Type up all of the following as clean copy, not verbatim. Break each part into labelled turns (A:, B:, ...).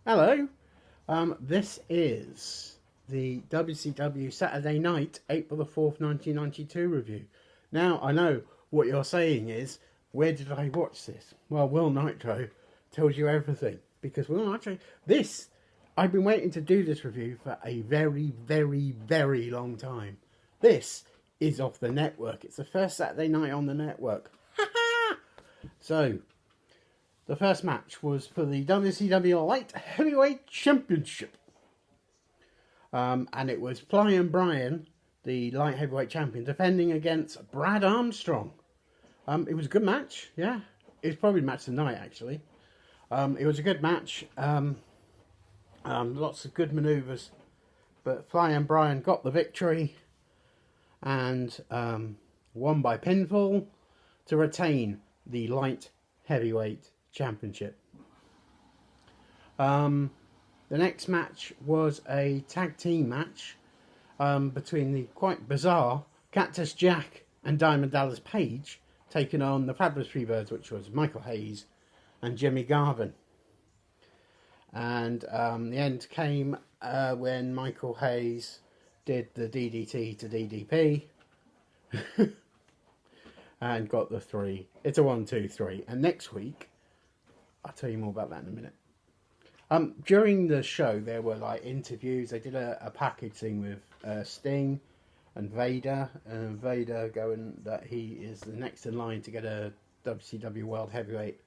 A: Hello. This is the WCW Saturday Night, April the 4th, 1992 review. Now, I know what you're saying is, where did I watch this? Well, Will Nitro tells you everything. Because Will Nitro, I've been waiting to do this review for a very, very, very long time. This is off the network. It's the first Saturday night on the network. So, the first match was for the WCW Light Heavyweight Championship. And it was Flying Brian, the Light Heavyweight Champion, defending against Brad Armstrong. It was a good match, yeah. It was probably the match of the night, actually. It was a good match. Lots of good manoeuvres. But Flying Brian got the victory and won by pinfall to retain the Light Heavyweight Championship. The next match was a tag team match between the quite bizarre Cactus Jack and Diamond Dallas Page, taking on the Fabulous Freebirds, which was Michael Hayes and Jimmy Garvin. And the end came when Michael Hayes did the DDT to DDP and got the 3. It's a 1, 2, 3. And next week, I'll tell you more about that in a minute. During the show, there were like interviews. They did a package thing with Sting and Vader. Vader going that he is the next in line to get a WCW World Heavyweight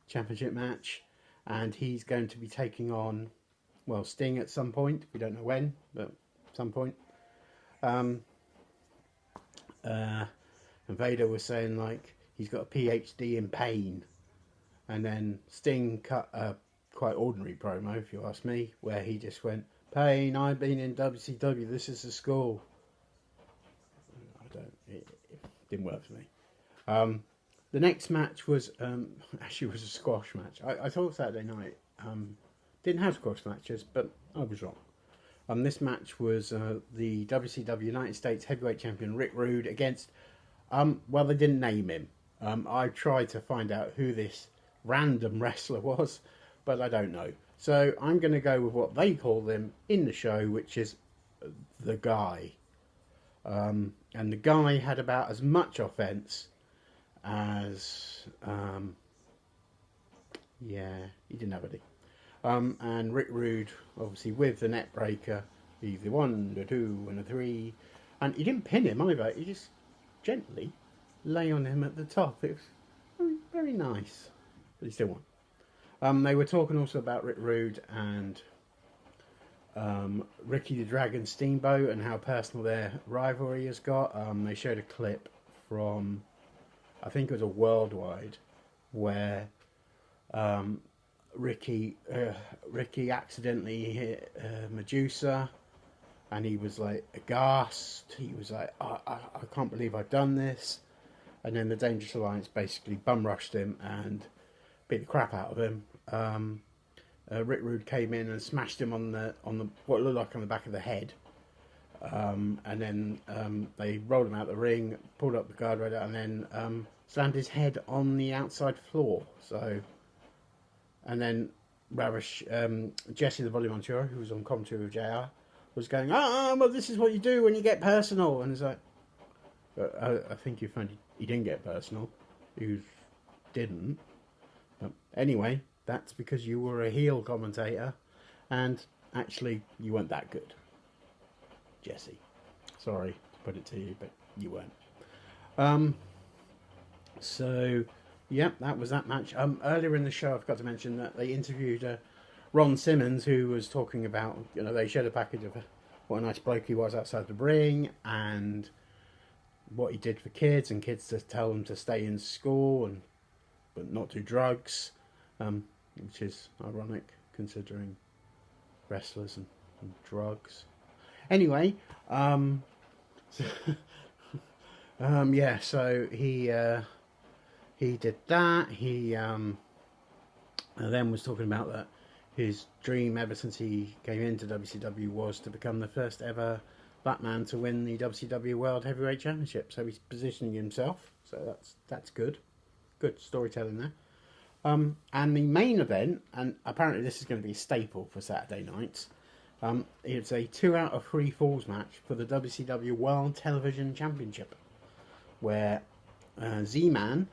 A: Championship match. And he's going to be taking on, well, Sting at some point. We don't know when, but at some point. And Vader was saying like he's got a PhD in pain. And then Sting cut a quite ordinary promo, if you ask me, where he just went, "Pain, I've been in WCW, this is the school." It didn't work for me. The next match was, actually was a squash match. I thought Saturday night didn't have squash matches, but I was wrong. This match was the WCW United States Heavyweight Champion Rick Rude against, well, they didn't name him. I tried to find out who this random wrestler was, but I don't know. So I'm going to go with what they call him in the show, which is the Guy. And the Guy had about as much offense as, yeah, he didn't have any. And Rick Rude, obviously with the net breaker, he's the 1, the 2, and the 3. And he didn't pin him either. He just gently lay on him at the top. It was very, very nice. But he still won. They were talking also about Rick Rude and Ricky the Dragon Steamboat and how personal their rivalry has got. They showed a clip from, I think it was a Worldwide, where Ricky accidentally hit Medusa, and he was like aghast. He was like, I can't believe I've done this. And then the Dangerous Alliance basically bum rushed him and beat the crap out of him. Rick Rude came in and smashed him on the what looked like on the back of the head. And then they rolled him out the ring, pulled up the guardrail, and then slammed his head on the outside floor. So, and then Ravish, Jesse the Body Montura, who was on commentary with JR, was going, well, this is what you do when you get personal. And it's like, I think you found he didn't get personal. He didn't. But anyway, that's because you were a heel commentator, and actually you weren't that good, Jesse. Sorry to put it to you, but you weren't. So, yeah, that was that match. Earlier in the show, I forgot to mention that they interviewed Ron Simmons, who was talking about, they showed a package of what a nice bloke he was outside the ring, and what he did for kids, and kids to tell them to stay in school but not do drugs, which is ironic considering wrestlers and drugs. Anyway, yeah, so he did that. He then was talking about that his dream ever since he came into WCW was to become the first ever black man to win the WCW World Heavyweight Championship. So he's positioning himself. So that's good. Good storytelling there. And the main event, and apparently this is going to be a staple for Saturday nights, it's a 2 out of 3 falls match for the WCW World Television Championship, where Z-Man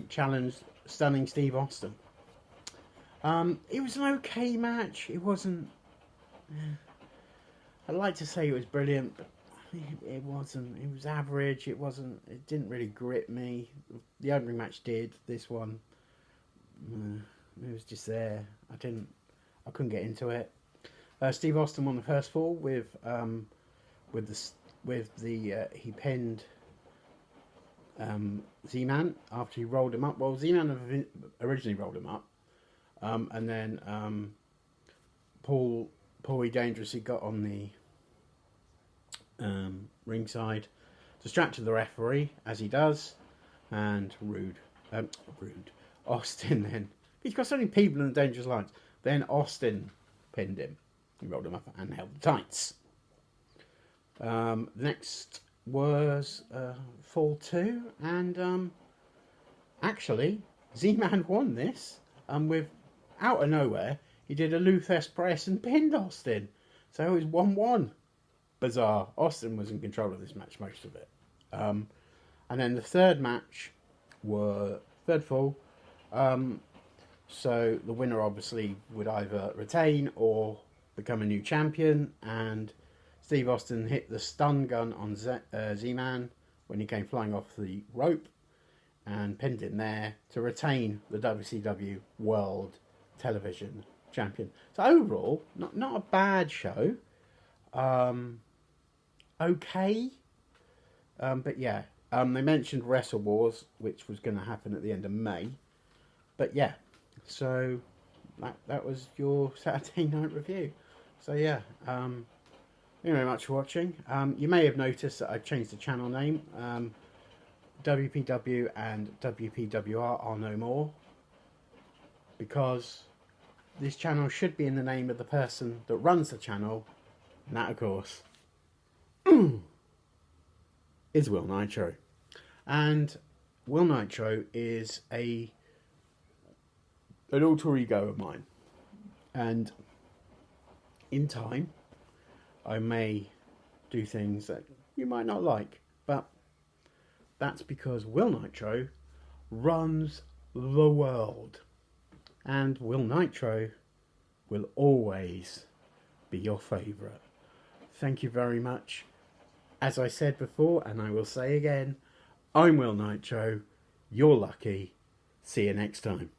A: challenged Stunning Steve Austin. It was an okay match. It wasn't... I'd like to say it was brilliant, but it wasn't. It was average. It wasn't. It didn't really grip me. The opening match did. This one, it was just there. I couldn't get into it. Steve Austin won the first fall with he pinned Z-Man after he rolled him up. Well, Z-Man originally rolled him up, and then Paulie Dangerously got on the ringside, distracted the referee as he does, and rude Austin then, he's got so many people in the Dangerous Alliance, then Austin pinned him. He rolled him up and held the tights. Next was fall 2, and actually Z-Man won this, with out of nowhere he did a Luthes press and pinned Austin, so it was 1-1. Bizarre. Austin was in control of this match most of it. And then the third match were third fall. So the winner obviously would either retain or become a new champion. And Steve Austin hit the stun gun on Z-Man when he came flying off the rope and pinned him there to retain the WCW World Television Champion. So overall, not a bad show. Okay. But yeah, they mentioned Wrestle Wars, which was going to happen at the end of May. But yeah, so that was your Saturday night review. So yeah, thank you very much for watching. You may have noticed that I've changed the channel name. WPW and WPWR are no more, because this channel should be in the name of the person that runs the channel, and that of course is Will Nitro. And Will Nitro is an alter ego of mine, and in time I may do things that you might not like, but that's because Will Nitro runs the world, and Will Nitro will always be your favourite. Thank you very much. As I said before, and I will say again, I'm Will Nitro. You're lucky. See you next time.